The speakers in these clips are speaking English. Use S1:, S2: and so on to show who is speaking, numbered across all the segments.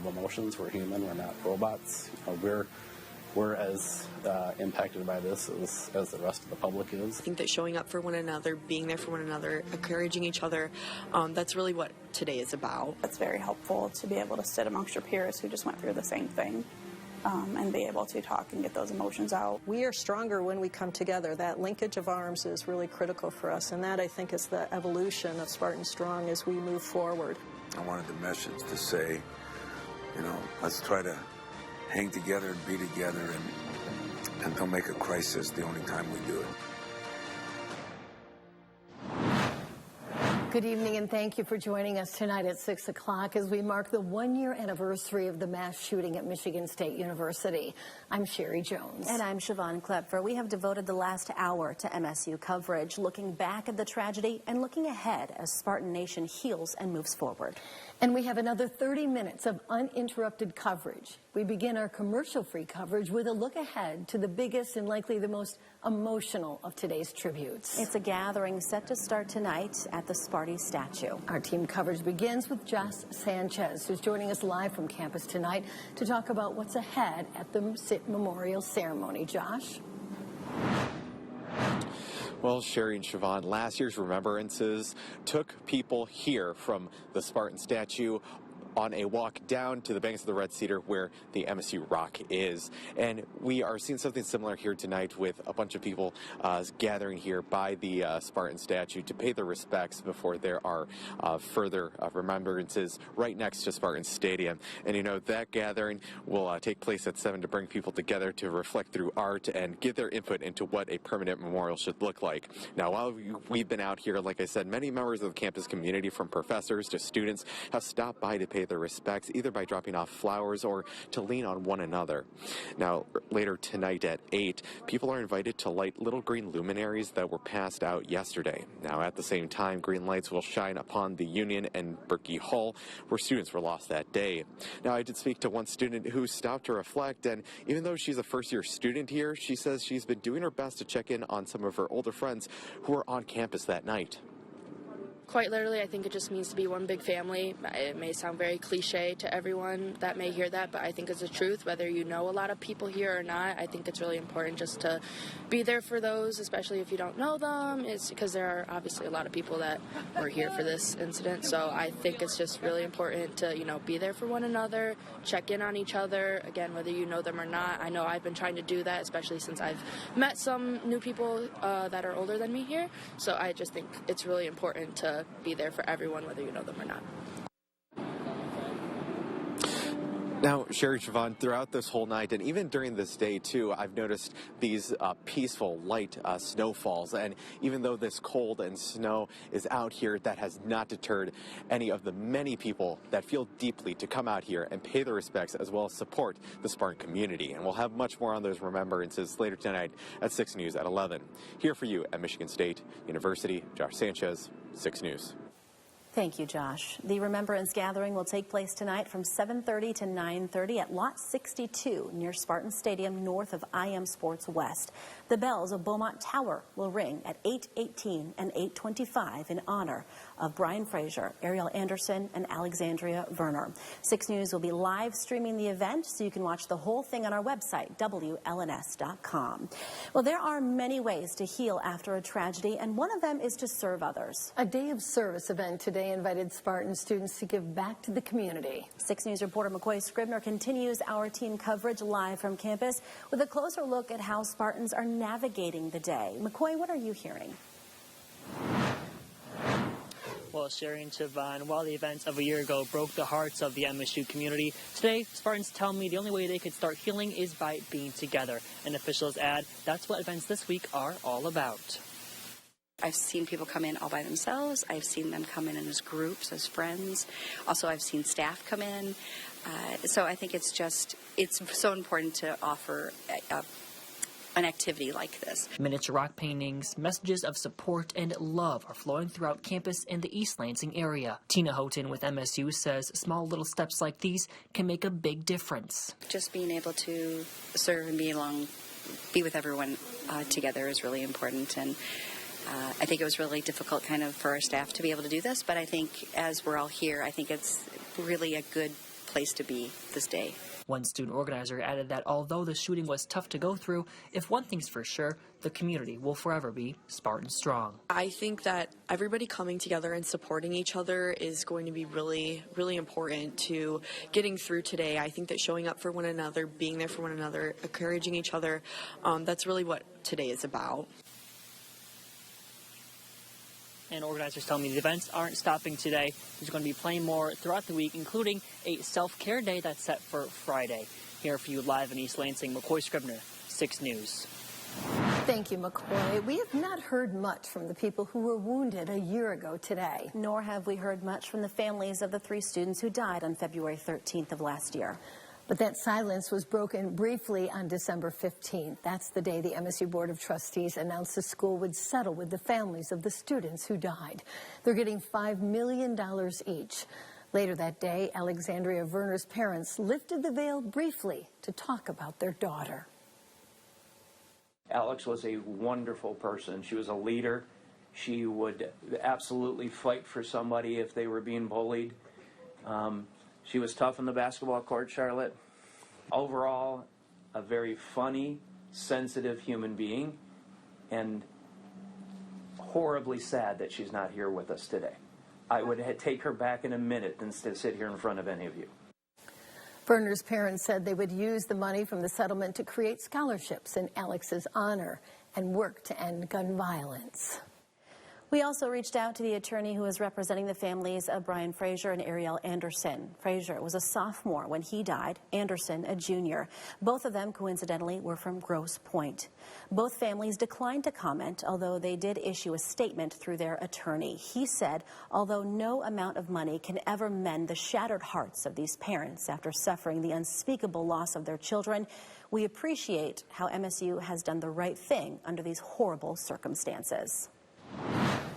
S1: have emotions. We're human. We're not robots. We're as impacted by this as the rest of the public is.
S2: I think that showing up for one another, being there for one another, encouraging each other, that's really what today is about.
S3: It's very helpful to be able to sit amongst your peers who just went through the same thing. And be able to talk and get those emotions out.
S4: We are stronger when we come together. That linkage of arms is really critical for us, and that, I think, is the evolution of Spartan Strong as we move forward.
S5: I wanted the message to say, let's try to hang together and be together, and don't make a crisis the only time we do it.
S6: Good evening, and thank you for joining us tonight at 6 o'clock as we mark the one-year anniversary of the mass shooting at Michigan State University. I'm Sherry Jones.
S7: And I'm Siobhan Klepfer. We have devoted the last hour to MSU coverage, looking back at the tragedy and looking ahead as Spartan Nation heals and moves forward.
S6: And we have another 30 minutes of uninterrupted coverage. We begin our commercial-free coverage with a look ahead to the biggest and likely the most emotional of today's tributes.
S7: It's a gathering set to start tonight at the Sparty statue.
S6: Our team coverage begins with Josh Sanchez, who's joining us live from campus tonight to talk about what's ahead at the SIT Memorial Ceremony. Josh?
S8: Well, Sherry and Siobhan, last year's remembrances took people here from the Spartan statue on a walk down to the banks of the Red Cedar where the MSU Rock is. And we are seeing something similar here tonight with a bunch of people gathering here by the Spartan statue to pay their respects before there are further remembrances right next to Spartan Stadium. And that gathering will take place at 7 to bring people together to reflect through art and give their input into what a permanent memorial should look like. Now, while we've been out here, like I said, many members of the campus community, from professors to students, have stopped by to pay their respects, either by dropping off flowers or to lean on one another. Now, later tonight at 8, people are invited to light little green luminaries that were passed out yesterday. Now, at the same time, green lights will shine upon the Union and Berkey Hall, where students were lost that day. Now, I did speak to one student who stopped to reflect, and even though she's a first-year student here, she says she's been doing her best to check in on some of her older friends who were on campus that night.
S9: Quite literally, I think it just means to be one big family. It may sound very cliche to everyone that may hear that, but I think it's the truth. Whether you know a lot of people here or not, I think it's really important just to be there for those, especially if you don't know them. It's because there are obviously a lot of people that were here for this incident. So I think it's just really important to, be there for one another, check in on each other. Again, whether you know them or not. I know I've been trying to do that, especially since I've met some new people that are older than me here. So I just think it's really important to be there for everyone, whether you know them or not.
S8: Now, Sherry, Siobhan, throughout this whole night, and even during this day, too, I've noticed these peaceful, light snowfalls. And even though this cold and snow is out here, that has not deterred any of the many people that feel deeply to come out here and pay their respects, as well as support the Spartan community. And we'll have much more on those remembrances later tonight at 6 News at 11. Here for you at Michigan State University, Josh Sanchez, 6 News.
S7: Thank you, Josh. The Remembrance Gathering will take place tonight from 7:30 to 9:30 at Lot 62 near Spartan Stadium north of IM Sports West. The bells of Beaumont Tower will ring at 8:18 and 8:25 in honor of Brian Fraser, Ariel Anderson, and Alexandria Werner. 6 News will be live streaming the event, so you can watch the whole thing on our website, WLNS.com. Well, there are many ways to heal after a tragedy, and one of them is to serve others.
S6: A day of service event today invited Spartan students to give back to the community.
S7: 6 News reporter McCoy Scribner continues our team coverage live from campus with a closer look at how Spartans are navigating the day. McCoy, what are you hearing?
S10: Well, Sherry and Siobhan, while the events of a year ago broke the hearts of the MSU community, today Spartans tell me the only way they could start healing is by being together. And officials add that's what events this week are all about.
S11: I've seen people come in all by themselves. I've seen them come in as groups, as friends. Also, I've seen staff come in. So I think it's so important to offer an activity like this.
S10: Miniature rock paintings, messages of support and love are flowing throughout campus and the East Lansing area. Tina Houghton with MSU says small little steps like these can make a big difference.
S11: Just being able to serve and be with everyone together is really important. And I think it was really difficult for our staff to be able to do this, but I think as we're all here, I think it's really a good place to be this day.
S10: One student organizer added that although the shooting was tough to go through, if one thing's for sure, the community will forever be Spartan strong.
S2: I think that everybody coming together and supporting each other is going to be really, really important to getting through today. I think that showing up for one another, being there for one another, encouraging each other, that's really what today is about.
S10: And organizers tell me the events aren't stopping today. There's going to be plenty more throughout the week, including a self-care day that's set for Friday. Here for you live in East Lansing, McCoy Scribner, 6 News.
S6: Thank you, McCoy. We have not heard much from the people who were wounded a year ago today.
S7: Nor have we heard much from the families of the 3 students who died on February 13th of last year.
S6: But that silence was broken briefly on December 15th. That's the day the MSU Board of Trustees announced the school would settle with the families of the students who died. They're getting $5 million each. Later that day, Alexandria Verner's parents lifted the veil briefly to talk about their daughter.
S12: Alex was a wonderful person. She was a leader. She would absolutely fight for somebody if they were being bullied. She was tough on the basketball court, Charlotte. Overall, a very funny, sensitive human being, and horribly sad that she's not here with us today. I would take her back in a minute instead of sit here in front of any of you.
S6: Verner's parents said they would use the money from the settlement to create scholarships in Alex's honor and work to end gun violence.
S7: We also reached out to the attorney who is representing the families of Brian Frazier and Ariel Anderson. Frazier was a sophomore when he died, Anderson a junior. Both of them, coincidentally, were from Grosse Pointe. Both families declined to comment, although they did issue a statement through their attorney. He said, although no amount of money can ever mend the shattered hearts of these parents after suffering the unspeakable loss of their children, we appreciate how MSU has done the right thing under these horrible circumstances.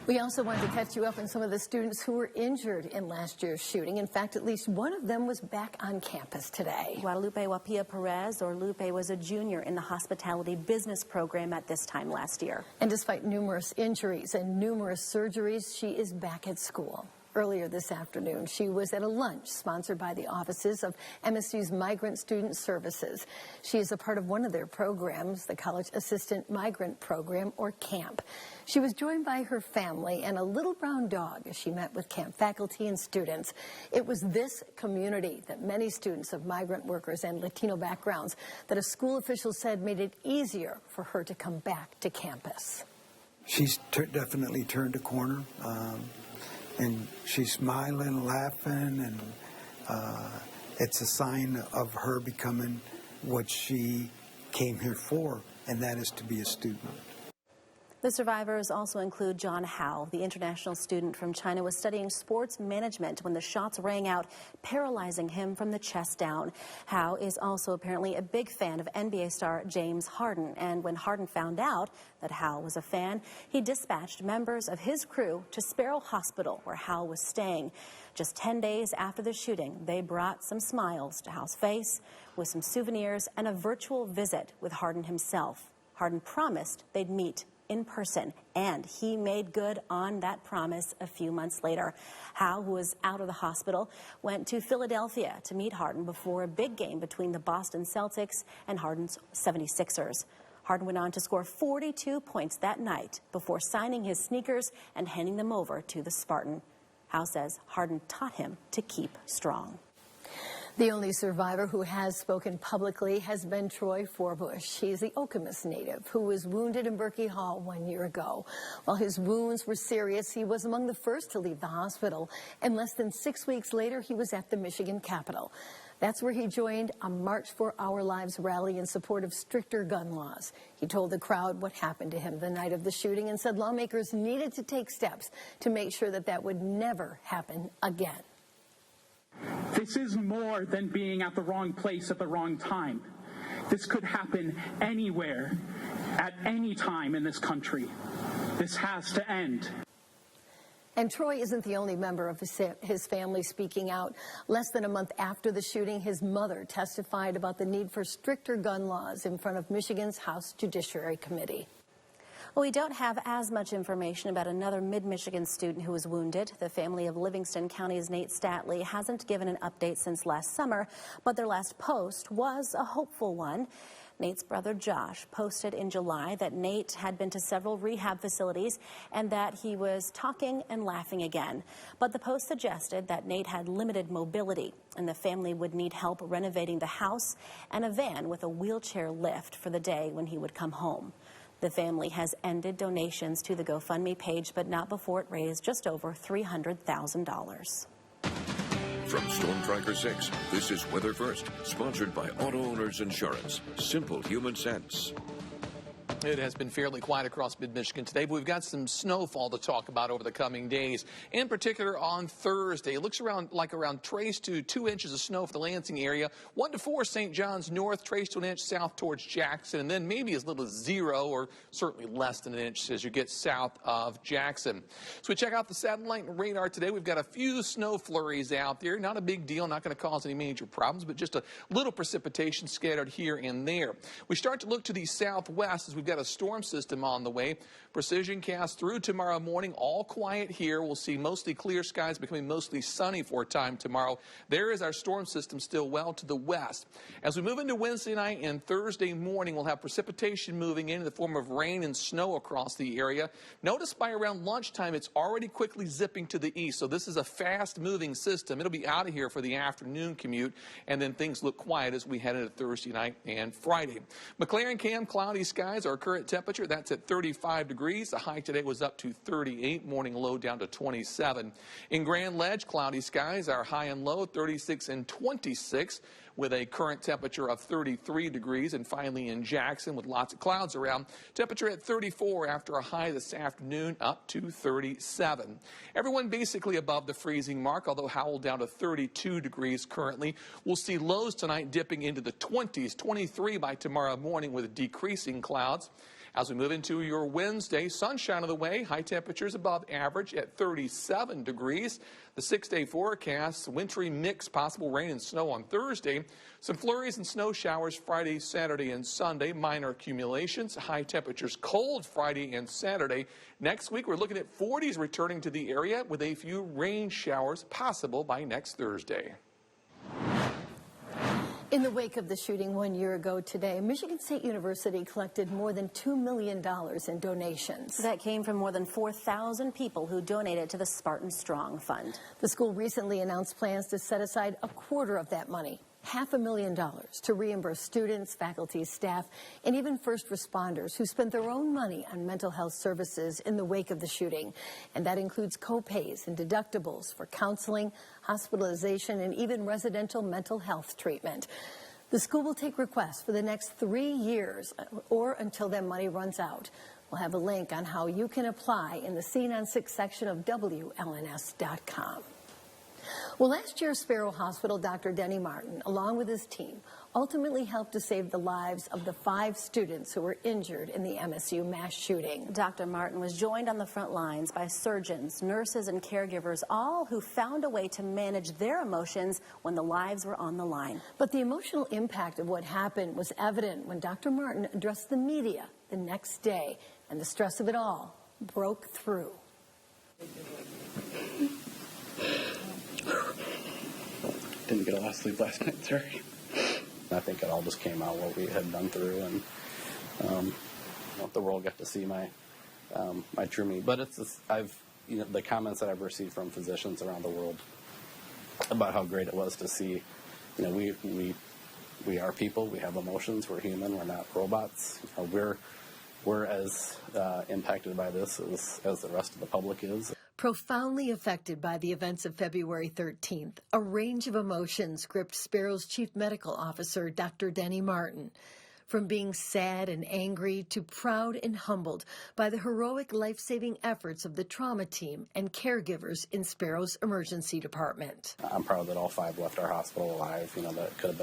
S6: We also wanted to catch you up on some of the students who were injured in last year's shooting. In fact, at least one of them was back on campus today.
S7: Guadalupe Wapia Perez, or Lupe, was a junior in the hospitality business program at this time last year.
S6: And despite numerous injuries and numerous surgeries, she is back at school. Earlier this afternoon, she was at a lunch sponsored by the offices of MSU's Migrant Student Services. She is a part of one of their programs, the College Assistant Migrant Program, or CAMP. She was joined by her family and a little brown dog as she met with CAMP faculty and students. It was this community that many students of migrant workers and Latino backgrounds that a school official said made it easier for her to come back to campus.
S13: She's definitely turned a corner. And she's smiling, laughing, and it's a sign of her becoming what she came here for, and that is to be a student.
S7: The survivors also include John Howe. The international student from China was studying sports management when the shots rang out, paralyzing him from the chest down. Howe is also apparently a big fan of NBA star James Harden, and when Harden found out that Howe was a fan, he dispatched members of his crew to Sparrow Hospital, where Howe was staying. Just 10 days after the shooting, they brought some smiles to Howe's face with some souvenirs and a virtual visit with Harden himself. Harden promised they'd meet in person, and he made good on that promise a few months later. Howe, who was out of the hospital, went to Philadelphia to meet Harden before a big game between the Boston Celtics and Harden's 76ers. Harden went on to score 42 points that night before signing his sneakers and handing them over to the Spartan. Howe says Harden taught him to keep strong.
S6: The only survivor who has spoken publicly has been Troy Forbush. He is the Okemos native who was wounded in Berkey Hall 1 year ago. While his wounds were serious, he was among the first to leave the hospital, and less than 6 weeks later, he was at the Michigan Capitol. That's where he joined a March for Our Lives rally in support of stricter gun laws. He told the crowd what happened to him the night of the shooting and said lawmakers needed to take steps to make sure that that would never happen again.
S14: This is more than being at the wrong place at the wrong time. This could happen anywhere, at any time in this country. This has to end.
S6: And Troy isn't the only member of his family speaking out. Less than a month after the shooting, his mother testified about the need for stricter gun laws in front of Michigan's House Judiciary Committee.
S7: Well, we don't have as much information about another mid-Michigan student who was wounded. The family of Livingston County's Nate Statley hasn't given an update since last summer, but their last post was a hopeful one. Nate's brother Josh posted in July that Nate had been to several rehab facilities and that he was talking and laughing again. But the post suggested that Nate had limited mobility and the family would need help renovating the house and a van with a wheelchair lift for the day when he would come home. The family has ended donations to the GoFundMe page, but not before it raised just over $300,000.
S15: From Storm Tracker 6, this is Weather First, sponsored by Auto Owners Insurance. Simple human sense.
S16: It has been fairly quiet across mid-Michigan today, but we've got some snowfall to talk about over the coming days. In particular, on Thursday, it looks like around trace to 2 inches of snow for the Lansing area, 1 to 4 St. John's north, trace to an inch south towards Jackson, and then maybe as little as 0 or certainly less than an inch as you get south of Jackson. So we check out the satellite and radar today. We've got a few snow flurries out there. Not a big deal, not going to cause any major problems, but just a little precipitation scattered here and there. We start to look to the southwest as we've got a storm system on the way. Precision cast through tomorrow morning. All quiet here. We'll see mostly clear skies becoming mostly sunny for a time tomorrow. There is our storm system still well to the west. As we move into Wednesday night and Thursday morning, we'll have precipitation moving in the form of rain and snow across the area. Notice by around lunchtime, it's already quickly zipping to the east. So this is a fast moving system. It'll be out of here for the afternoon commute, and then things look quiet as we head into Thursday night and Friday. McLaren Cam, cloudy skies. Our current temperature, that's at 35 degrees. The high today was up to 38, morning low down to 27. In Grand Ledge, cloudy skies, our high and low 36 and 26 with a current temperature of 33 degrees. And finally in Jackson with lots of clouds around, temperature at 34 after a high this afternoon up to 37. Everyone basically above the freezing mark, although Howell down to 32 degrees currently. We'll see lows tonight dipping into the 20s, 23 by tomorrow morning with decreasing clouds. As we move into your Wednesday, sunshine of the way, high temperatures above average at 37 degrees. The 6-day forecast, wintry mix, possible rain and snow on Thursday. Some flurries and snow showers Friday, Saturday, and Sunday. Minor accumulations. High temperatures cold Friday and Saturday. Next week, we're looking at 40s returning to the area with a few rain showers possible by next Thursday.
S6: In the wake of the shooting 1 year ago today, Michigan State University collected more than $2 million in donations.
S7: That came from more than 4,000 people who donated to the Spartan Strong Fund.
S6: The school recently announced plans to set aside a quarter of that money, $500,000, to reimburse students, faculty, staff, and even first responders who spent their own money on mental health services in the wake of the shooting. And that includes co-pays and deductibles for counseling, hospitalization, and even residential mental health treatment. The school will take requests for the next 3 years or until that money runs out. We'll have a link on how you can apply in the Scene on 6 section of WLNS.com. Well, last year, Sparrow Hospital Dr. Denny Martin, along with his team, ultimately helped to save the lives of the 5 students who were injured in the MSU mass shooting.
S7: Dr. Martin was joined on the front lines by surgeons, nurses, and caregivers, all who found a way to manage their emotions when the lives were on the line.
S6: But the emotional impact of what happened was evident when Dr. Martin addressed the media the next day, and the stress of it all broke through.
S1: Didn't get a lot of sleep last night, sorry. I think it all just came out what we had been through, and the world got to see my true me. But it's just, the comments that I've received from physicians around the world about how great it was to see, we are people, we have emotions, we're human, we're not robots. We're as impacted by this as the rest of the public is.
S6: Profoundly affected by the events of February 13th, a range of emotions gripped Sparrow's chief medical officer, Dr. Denny Martin. From being sad and angry to proud and humbled by the heroic life-saving efforts of the trauma team and caregivers in Sparrow's emergency department.
S1: I'm proud that all 5 left our hospital alive. That could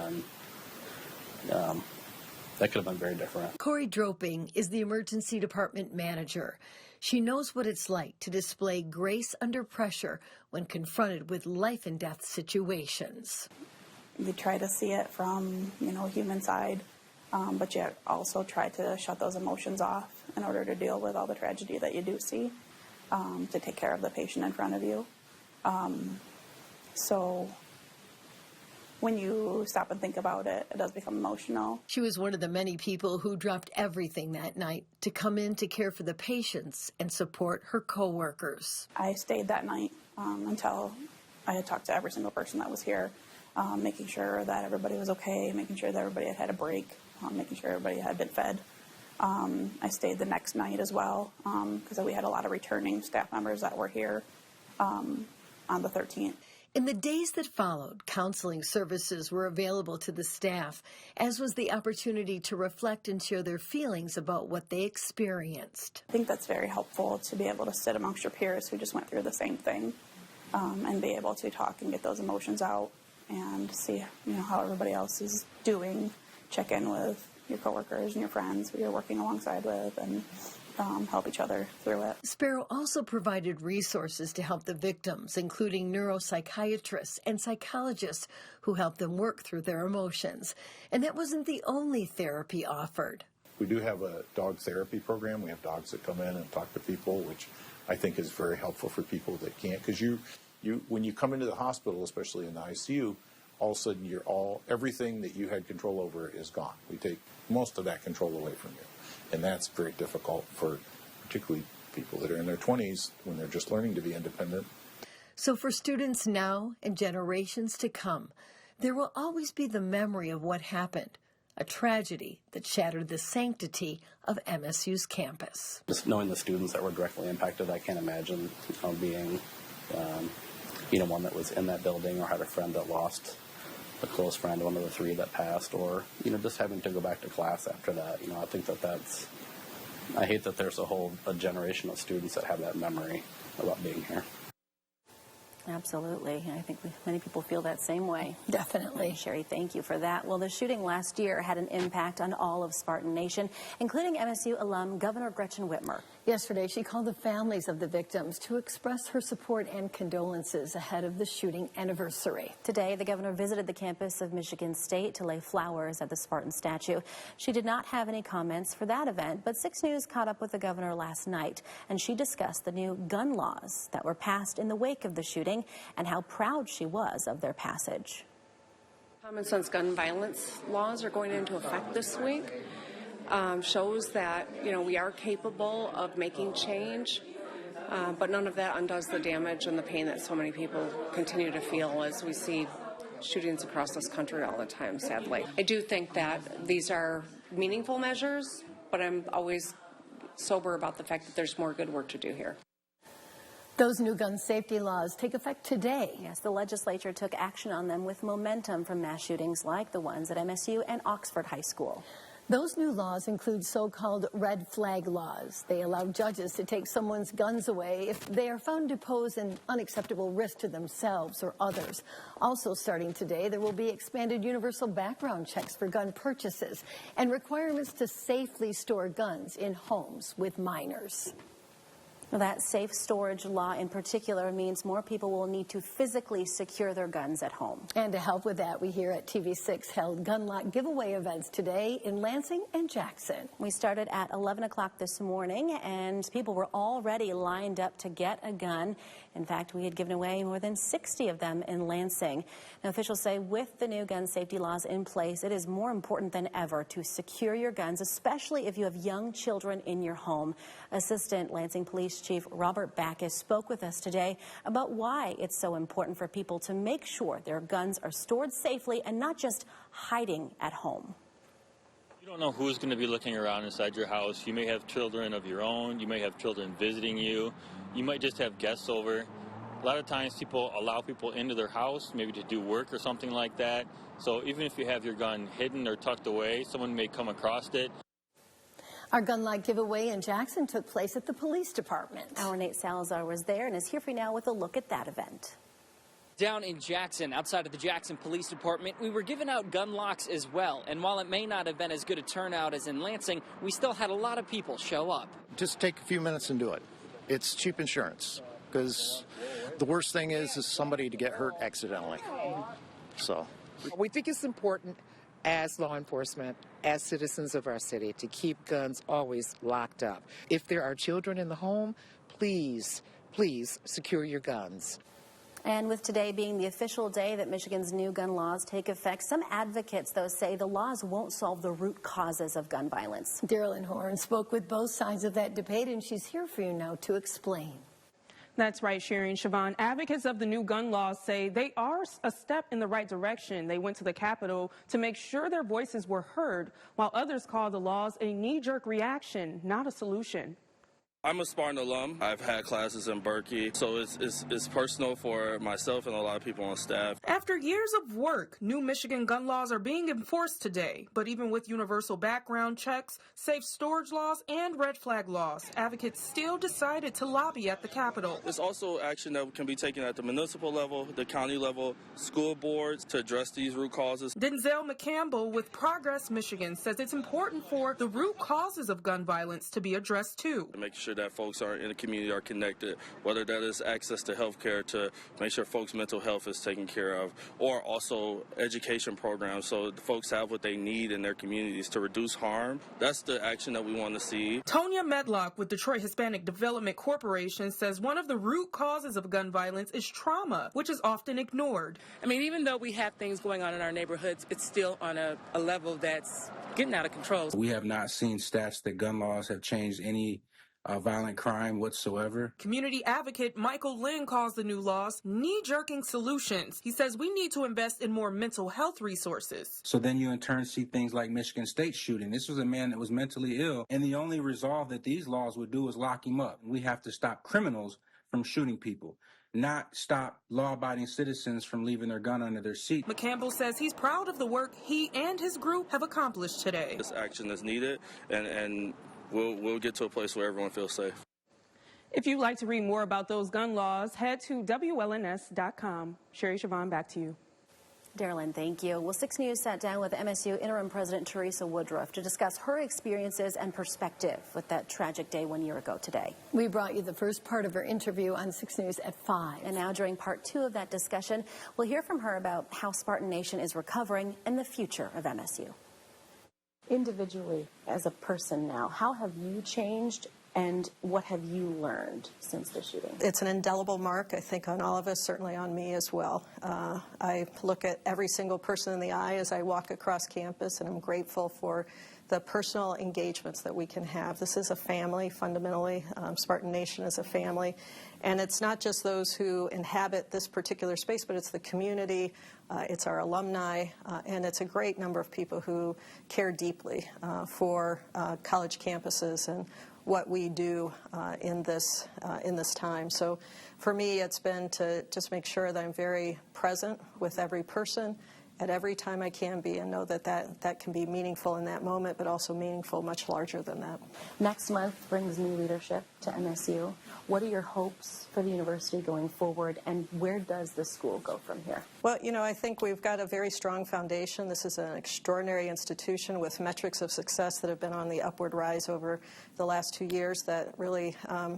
S1: have been very different.
S6: Corey Droping is the emergency department manager. She knows what it's like to display grace under pressure when confronted with life and death situations.
S3: You try to see it from, human side, but you also try to shut those emotions off in order to deal with all the tragedy that you do see, to take care of the patient in front of you. So when you stop and think about it, it does become emotional.
S6: She was one of the many people who dropped everything that night to come in to care for the patients and support her coworkers.
S3: I stayed that night until I had talked to every single person that was here, making sure that everybody was okay, making sure that everybody had had a break, making sure everybody had been fed. I stayed the next night as well because we had a lot of returning staff members that were here on the 13th.
S6: In the days that followed, counseling services were available to the staff, as was the opportunity to reflect and share their feelings about what they experienced.
S3: I think that's very helpful to be able to sit amongst your peers who just went through the same thing and be able to talk and get those emotions out and see how everybody else is doing, check in with your coworkers and your friends who you're working alongside with, and help each other through it.
S6: Sparrow also provided resources to help the victims, including neuropsychiatrists and psychologists who helped them work through their emotions. And that wasn't the only therapy offered.
S17: We do have a dog therapy program. We have dogs that come in and talk to people, which I think is very helpful for people that can't. Because when you come into the hospital, especially in the ICU, all of a sudden everything that you had control over is gone. We take most of that control away from you. And that's very difficult for particularly people that are in their 20s when they're just learning to be independent.
S6: So for students now and generations to come, there will always be the memory of what happened, a tragedy that shattered the sanctity of MSU's campus.
S1: Just knowing the students that were directly impacted, I can't imagine being one that was in that building or had a friend that lost a close friend, one of the three that passed, or just having to go back to class after that. I think I hate that there's a generation of students that have that memory about being here.
S7: Absolutely. I think many people feel that same way.
S6: Definitely.
S7: Sherry, thank you for that. Well, the shooting last year had an impact on all of Spartan Nation, including MSU alum Governor Gretchen Whitmer.
S6: Yesterday, she called the families of the victims to express her support and condolences ahead of the shooting anniversary.
S7: Today, the governor visited the campus of Michigan State to lay flowers at the Spartan statue. She did not have any comments for that event, but 6 News caught up with the governor last night, and she discussed the new gun laws that were passed in the wake of the shooting and how proud she was of their passage.
S18: Common sense gun violence laws are going into effect this week. Shows that, we are capable of making change, but none of that undoes the damage and the pain that so many people continue to feel as we see shootings across this country all the time, sadly. I do think that these are meaningful measures, but I'm always sober about the fact that there's more good work to do here.
S6: Those new gun safety laws take effect today.
S7: Yes, the legislature took action on them with momentum from mass shootings like the ones at MSU and Oxford High School.
S6: Those new laws include so-called red flag laws. They allow judges to take someone's guns away if they are found to pose an unacceptable risk to themselves or others. Also starting today, there will be expanded universal background checks for gun purchases and requirements to safely store guns in homes with minors.
S7: That safe storage law in particular means more people will need to physically secure their guns at home.
S6: And to help with that, we here at TV6 held gun lot giveaway events today in Lansing and Jackson.
S7: We started at 11 o'clock this morning, and people were already lined up to get a gun. In fact, we had given away more than 60 of them in Lansing. Now, officials say with the new gun safety laws in place, it is more important than ever to secure your guns, especially if you have young children in your home. Assistant Lansing Police Chief Robert Backus spoke with us today about why it's so important for people to make sure their guns are stored safely and not just hiding at home.
S19: You don't know who's going to be looking around inside your house. You may have children of your own. You may have children visiting you. You might just have guests over. A lot of times people allow people into their house, maybe to do work or something like that. So even if you have your gun hidden or tucked away, someone may come across it.
S6: Our gun lot giveaway in Jackson took place at the police department.
S7: Our Nate Salazar was there and is here for you now with a look at that event.
S20: Down in Jackson, outside of the Jackson Police Department, we were giving out gun locks as well. And while it may not have been as good a turnout as in Lansing, we still had a lot of people show up.
S21: Just take a few minutes and do it. It's cheap insurance, because the worst thing is somebody to get hurt accidentally. So
S22: we think it's important
S4: as law enforcement, as citizens of our city, to keep guns always locked up. If there are children in the home, please, please secure your guns.
S7: And with today being the official day that Michigan's new gun laws take effect, some advocates, though, say the laws won't solve the root causes of gun violence.
S6: Darylyn Horn spoke with both sides of that debate, and she's here for you now to explain.
S22: That's right, Sherry and Siobhan. Advocates of the new gun laws say they are a step in the right direction. They went to the Capitol to make sure their voices were heard, while others call the laws a knee-jerk reaction, not a solution.
S23: I'm a Spartan alum. I've had classes in Berkey, so it's personal for myself and a lot of people on staff.
S22: After years of work, new Michigan gun laws are being enforced today. But even with universal background checks, safe storage laws, and red flag laws, advocates still decided to lobby at the Capitol.
S23: There's also action that can be taken at the municipal level, the county level, school boards to address these root causes.
S22: Denzel McCampbell with Progress Michigan says it's important for the root causes of gun violence to be addressed too.
S23: Make sure that folks are in the community are connected, whether that is access to health care, to make sure folks' mental health is taken care of, or also education programs so the folks have what they need in their communities to reduce harm. That's the action that we want to see.
S22: Tonya Medlock with Detroit Hispanic Development Corporation says one of the root causes of gun violence is trauma, which is often ignored.
S24: I mean, even though we have things going on in our neighborhoods, it's still on a level that's getting out of control.
S25: We have not seen stats that gun laws have changed any violent crime whatsoever.
S22: Community advocate Michael Lynn calls the new laws knee-jerking solutions. He says we need to invest in more mental health resources.
S25: So then you in turn see things like Michigan State shooting. This was a man that was mentally ill, and the only resolve that these laws would do is lock him up. We have to stop criminals from shooting people, not stop law-abiding citizens from leaving their gun under their seat.
S22: McCampbell says he's proud of the work he and his group have accomplished today.
S23: This action is needed, and we'll get to a place where everyone feels safe.
S22: If you'd like to read more about those gun laws, head to WLNS.com. Sherry, Siobhan, back to you.
S7: Darylyn, thank you. Well, 6 News sat down with MSU Interim President Teresa Woodruff to discuss her experiences and perspective with that tragic day 1 year ago today.
S6: We brought you the first part of her interview on 6 News at 5.
S7: And now during part 2 of that discussion, we'll hear from her about how Spartan Nation is recovering and the future of MSU. Individually, as a person now, how have you changed and what have you learned since the shooting?
S26: It's an indelible mark, I think, on all of us, certainly on me as well. I look at every single person in the eye as I walk across campus, and I'm grateful for the personal engagements that we can have. This is a family, fundamentally. Spartan Nation is a family. And it's not just those who inhabit this particular space, but it's the community, it's our alumni, and it's a great number of people who care deeply for college campuses and what we do in this time. So for me, it's been to just make sure that I'm very present with every person at every time I can be, and know that can be meaningful in that moment, but also meaningful much larger than that.
S7: Next month brings new leadership to MSU. What are your hopes for the university going forward, and where does the school go from here?
S26: Well, you know, I think we've got a very strong foundation. This is an extraordinary institution with metrics of success that have been on the upward rise over the last 2 years that really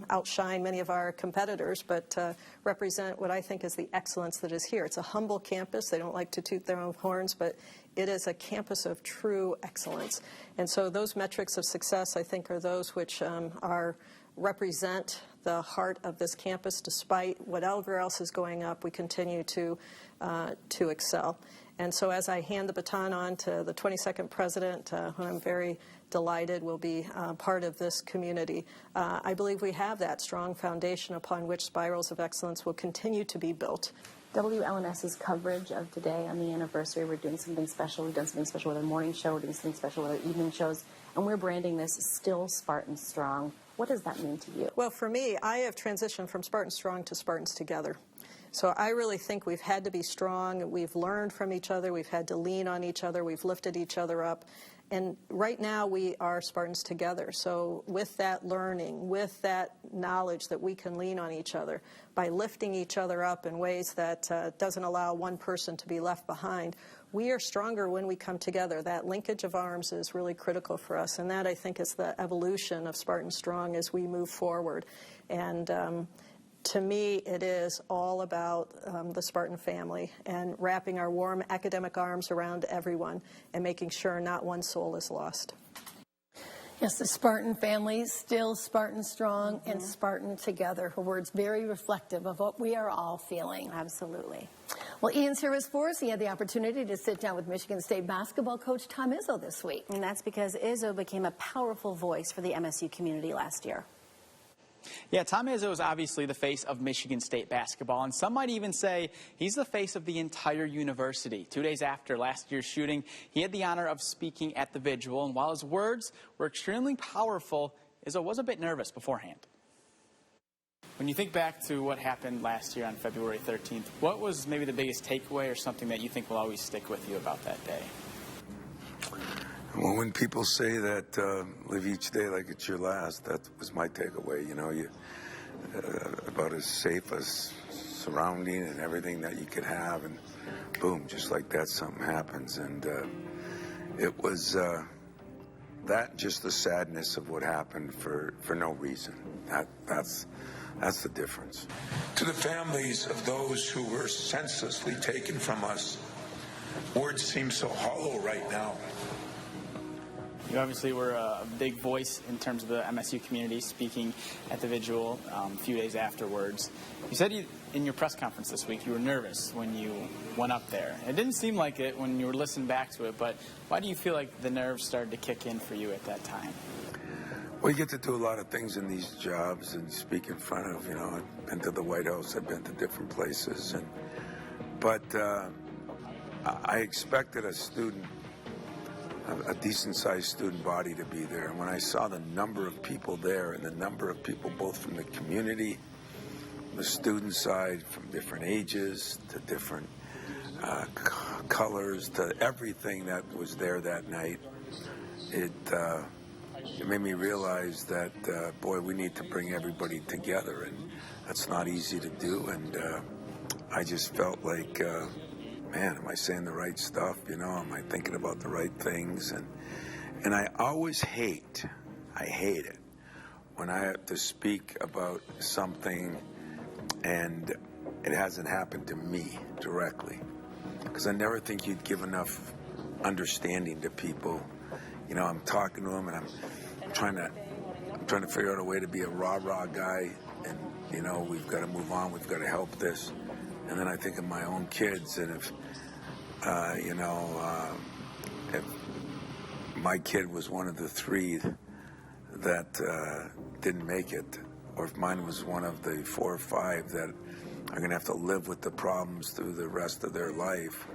S26: outshine many of our competitors, but represent what I think is the excellence that is here. It's a humble campus. They don't like to toot their own horns, but it is a campus of true excellence. And so those metrics of success, I think, are those which represent the heart of this campus. Despite whatever else is going up, we continue to excel. And so as I hand the baton on to the 22nd president, who I'm very delighted will be part of this community, I believe we have that strong foundation upon which spirals of excellence will continue to be built.
S7: WLNS's coverage of today on the anniversary, we're doing something special. We've done something special with our morning show. We're doing something special with our evening shows. And we're branding this Still Spartan Strong. What does that mean to you?
S26: Well, for me, I have transitioned from Spartan Strong to Spartans Together. So I really think we've had to be strong. We've learned from each other. We've had to lean on each other. We've lifted each other up. And right now we are Spartans together. So with that learning, with that knowledge that we can lean on each other, by lifting each other up in ways that doesn't allow one person to be left behind, we are stronger when we come together. That linkage of arms is really critical for us. And that, I think, is the evolution of Spartan Strong as we move forward. And to me, it is all about the Spartan family and wrapping our warm academic arms around everyone and making sure not one soul is lost.
S6: Yes, the Spartan family, still Spartan strong and Spartan together. Her words very reflective of what we are all feeling.
S7: Absolutely.
S6: Well, Ian's here with sports. He had the opportunity to sit down with Michigan State basketball coach Tom Izzo this week.
S7: And that's because Izzo became a powerful voice for the MSU community last year.
S2: Yeah, Tom Izzo is obviously the face of Michigan State basketball, and some might even say he's the face of the entire university. 2 days after last year's shooting, he had the honor of speaking at the vigil, and while his words were extremely powerful, Izzo was a bit nervous beforehand. When you think back to what happened last year on February 13th, what was maybe the biggest takeaway or something that you think will always stick with you about that day?
S5: Well, when people say that live each day like it's your last, that was my takeaway. You know, about as safe as surrounding and everything that you could have, and boom, just like that, something happens. And it was that, just the sadness of what happened for no reason. That's the difference.
S8: To the families of those who were senselessly taken from us, words seem so hollow right now.
S2: You obviously were a big voice in terms of the MSU community, speaking at the vigil a few days afterwards. You said in your press conference this week you were nervous when you went up there. It didn't seem like it when you were listening back to it, but why do you feel like the nerves started to kick in for you at that time?
S5: Well, you get to do a lot of things in these jobs and speak in front of, I've been to the White House, I've been to different places, but I expected a decent-sized student body to be there. And when I saw the number of people there, and the number of people both from the community, the student side, from different ages to different colors, to everything that was there that night, it made me realize that, boy, we need to bring everybody together, and that's not easy to do. And I just felt like, man, am I saying the right stuff? Am I thinking about the right things? And I always hate it when I have to speak about something and it hasn't happened to me directly, because I never think you'd give enough understanding to people. I'm talking to them, and I'm trying to figure out a way to be a rah-rah guy, and we've got to move on, we've got to help this. And then I think of my own kids, and if my kid was one of the 3 that didn't make it, or if mine was one of the 4 or 5 that are going to have to live with the problems through the rest of their life,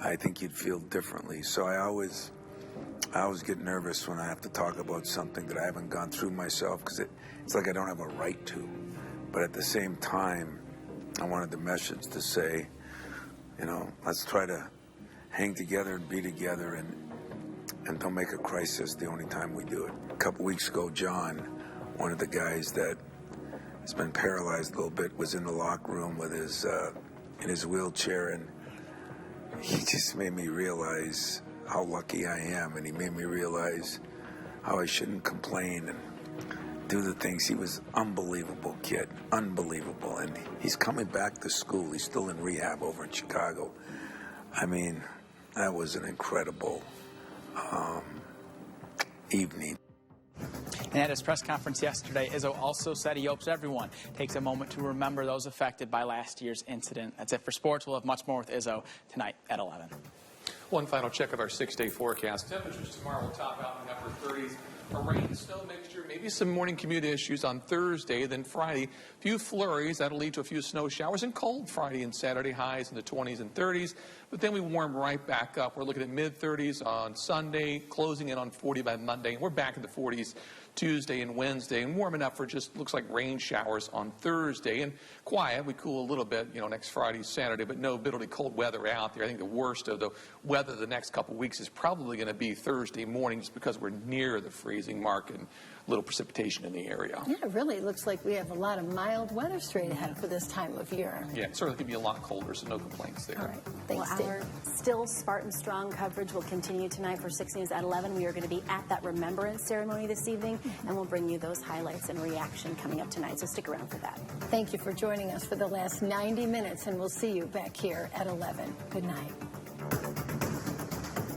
S5: I think you'd feel differently. So I always get nervous when I have to talk about something that I haven't gone through myself, because it's like I don't have a right to. But at the same time, I wanted the message to say, let's try to hang together and be together, and don't make a crisis the only time we do it. A couple weeks ago, John, one of the guys that has been paralyzed a little bit, was in the locker room with in his wheelchair, and he just made me realize how lucky I am, and he made me realize how I shouldn't complain and do the things. He was unbelievable kid, unbelievable, and he's coming back to school. He's still in rehab over in Chicago. I mean, that was an incredible evening.
S2: And at his press conference yesterday, Izzo also said he hopes everyone takes a moment to remember those affected by last year's incident. That's it for sports. We'll have much more with Izzo tonight at 11.
S16: One final check of our 6-day forecast. Temperatures tomorrow will top out in the upper 30s. A rain, snow mixture, maybe some morning commute issues on Thursday. Then Friday, a few flurries. That'll lead to a few snow showers, and cold Friday and Saturday, highs in the 20s and 30s. But then we warm right back up. We're looking at mid-30s on Sunday, closing in on 40 by Monday. And we're back in the 40s Tuesday and Wednesday, and warming up for just looks like rain showers on Thursday. And quiet, we cool a little bit, next Friday, Saturday, but no bitterly cold weather out there. I think the worst of the weather the next couple of weeks is probably going to be Thursday morning, just because we're near the freezing mark. And little precipitation in the area.
S6: Yeah, it really looks like we have a lot of mild weather straight ahead for this time of year.
S16: Yeah, it certainly could be a lot colder, so no complaints there.
S6: All right. Thanks,
S7: Well, our still Spartan Strong coverage will continue tonight for 6 News at 11. We are going to be at that remembrance ceremony this evening, and we'll bring you those highlights and reaction coming up tonight, so stick around for that.
S6: Thank you for joining us for the last 90 minutes, and we'll see you back here at 11. Good night.